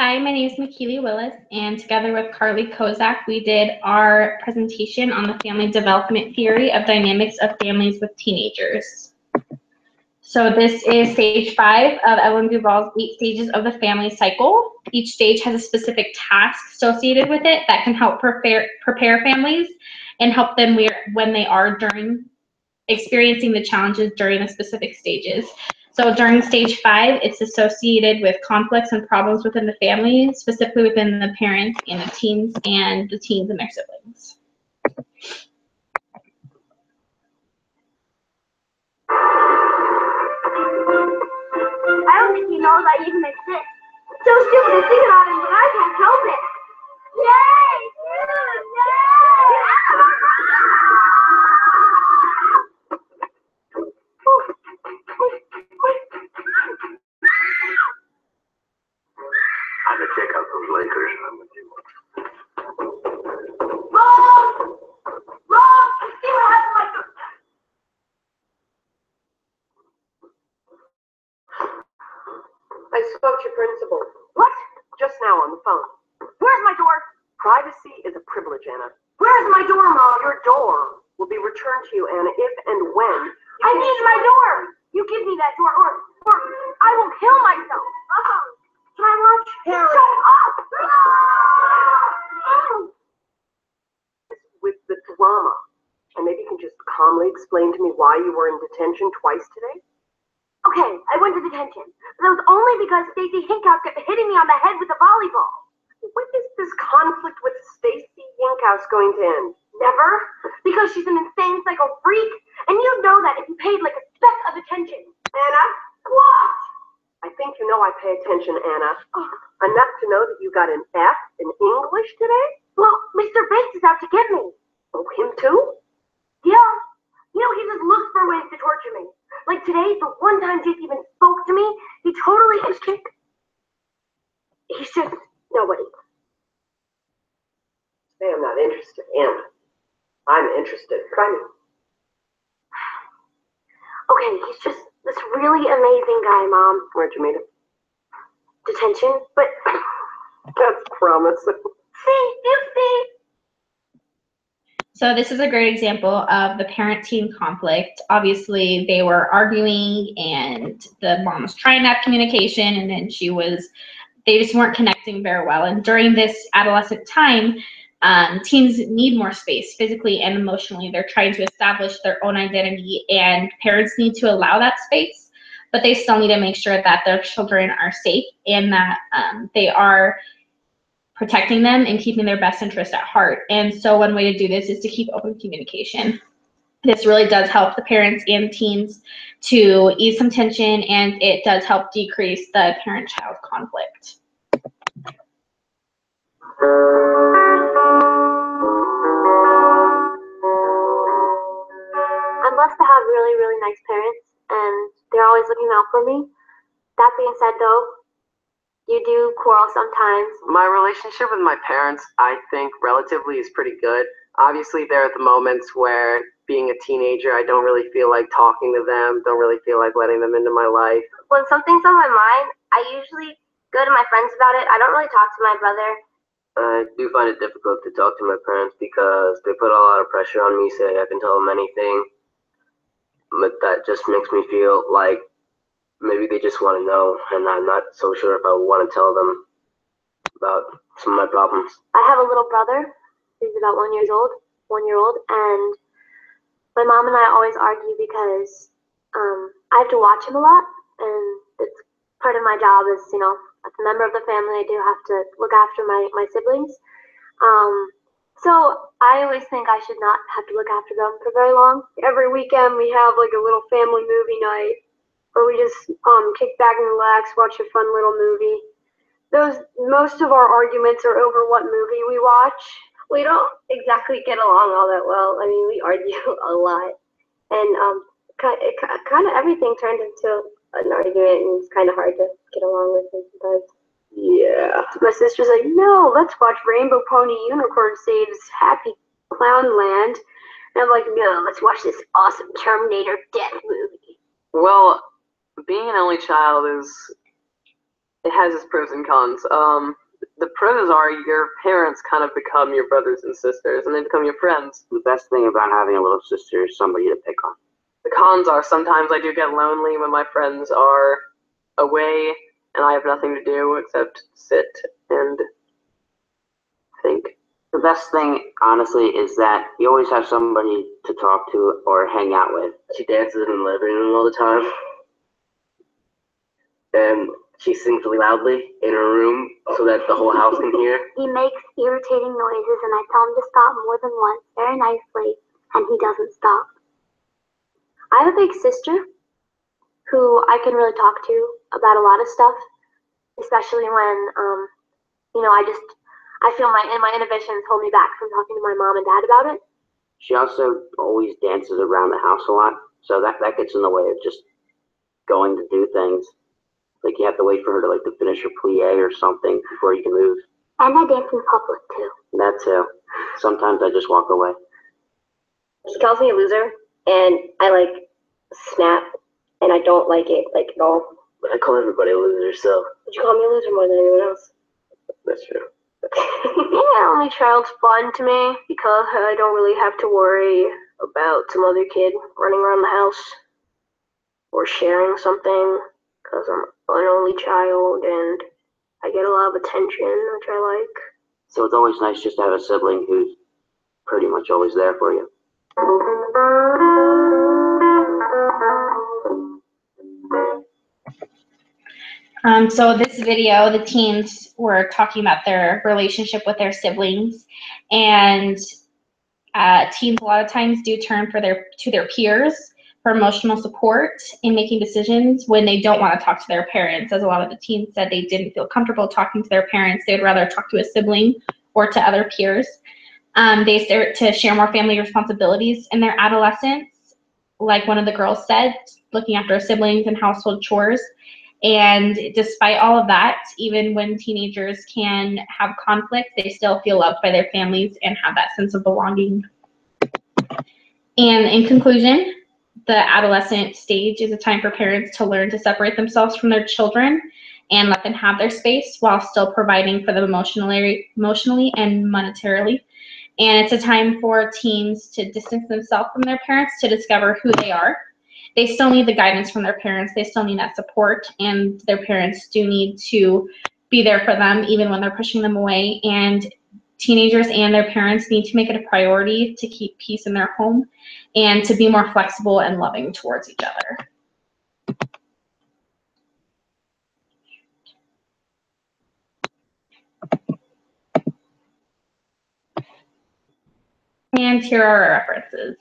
Hi, my name is McKeely Willis, and together with Carly Kozak, we did our presentation on the family development theory of dynamics of families with teenagers. So this is stage 5 of Evelyn Duval's 8 stages of the family cycle. Each stage has a specific task associated with it that can help prepare families and help them when they are experiencing the challenges during the specific stages. So during stage 5, it's associated with conflicts and problems within the family, specifically within the parents and the teens and their siblings. I don't think he knows I even exist. It's so stupid to think about him, but I can't help it. Yay! I'm gonna check out those Lakers. I'm with you. Mom! Mom! See what happened to my... I spoke to your principal. What? Just now on the phone. Where's my door? Privacy is a privilege, Anna. Where's my door, Mom? Your door will be returned to you, Anna, if and when. I need my door. You give me that door, or I will kill myself. Can I watch? Harry. Shut up! With the drama. And maybe you can just calmly explain to me why you were in detention twice today? Okay, I went to detention, but that was only because Stacy Hinkhouse kept hitting me on the head with a volleyball. When is this conflict with Stacy Hinkhouse going to end? Never, because she's an insane psycho freak, and you know that if you paid like a speck of attention. Anna? What? I think you know I pay attention, Anna. Enough to know that you got an F in English today? Well, Mr. Bates is out to get me. Oh, him too? Yeah. You know, he just looks for ways to torture me. Like today, the one time Jake even spoke to me, he totally is kicked. He's just nobody. Say I'm not interested, Anna. I'm interested. Try me. Okay, he's just this really amazing guy, Mom. Where'd you meet him? Detention, but That's promising. see, you see. So this is a great example of the parent-teen conflict. Obviously, they were arguing, and the mom was trying to have communication, and then they just weren't connecting very well. And during this adolescent time, teens need more space physically and emotionally. They're trying to establish their own identity, and parents need to allow that space, but they still need to make sure that their children are safe and that they are protecting them and keeping their best interest at heart. And so one way to do this is to keep open communication. This really does help the parents and teens to ease some tension, and it does help decrease the parent-child conflict. I'm blessed to have really, really nice parents, and they're always looking out for me. That being said, though, you do quarrel sometimes. My relationship with my parents, I think, relatively is pretty good. Obviously, there are the moments where, being a teenager, I don't really feel like talking to them, don't really feel like letting them into my life. When something's on my mind, I usually go to my friends about it. I don't really talk to my brother. I do find it difficult to talk to my parents because they put a lot of pressure on me, saying I can tell them anything. But that just makes me feel like maybe they just want to know, and I'm not so sure if I want to tell them about some of my problems. I have a little brother who's about 1 year old, and my mom and I always argue because I have to watch him a lot, and it's part of my job as, you know, as a member of the family, I do have to look after my siblings. So I always think I should not have to look after them for very long. Every weekend we have like a little family movie night, or we just kick back and relax, watch a fun little movie. Most of our arguments are over what movie we watch. We don't exactly get along all that well. I mean, we argue a lot, and kind of everything turned into an argument, and it's kind of hard to get along with it sometimes. Yeah. My sister's like, no, let's watch Rainbow Pony Unicorn Saves Happy Clown Land. And I'm like, no, let's watch this awesome Terminator death movie. Well, being an only child is it has its pros and cons. The pros are your parents kind of become your brothers and sisters, and they become your friends. The best thing about having a little sister is somebody to pick on. The cons are sometimes I do get lonely when my friends are away and I have nothing to do except sit and think. The best thing, honestly, is that you always have somebody to talk to or hang out with. She dances in the living room all the time. And she sings really loudly in her room so that the whole house can hear. He makes irritating noises, and I tell him to stop more than once, very nicely, and he doesn't stop. I have a big sister who I can really talk to about a lot of stuff, especially when, I feel my inhibitions hold me back from talking to my mom and dad about it. She also always dances around the house a lot, so that gets in the way of just going to do things. Like you have to wait for her to finish her plie or something before you can move. And I dance in public too. That too. Sometimes I just walk away. She calls me a loser, and I snap, and I don't like it at all. But I call everybody a loser, so. But you call me a loser more than anyone else. That's true. Yeah, only child's fun to me because I don't really have to worry about some other kid running around the house or sharing something because I'm an only child and I get a lot of attention, which I like. So it's always nice just to have a sibling who's pretty much always there for you. So this video, the teens were talking about their relationship with their siblings, and teens a lot of times do turn to their peers for emotional support in making decisions when they don't want to talk to their parents. As a lot of the teens said, they didn't feel comfortable talking to their parents. They would rather talk to a sibling or to other peers. They start to share more family responsibilities in their adolescence, like one of the girls said, looking after siblings and household chores. And despite all of that, even when teenagers can have conflict, they still feel loved by their families and have that sense of belonging. And in conclusion, the adolescent stage is a time for parents to learn to separate themselves from their children and let them have their space while still providing for them emotionally and monetarily. And it's a time for teens to distance themselves from their parents to discover who they are. They still need the guidance from their parents. They still need that support, and their parents do need to be there for them even when they're pushing them away. And teenagers and their parents need to make it a priority to keep peace in their home and to be more flexible and loving towards each other. And here are our references.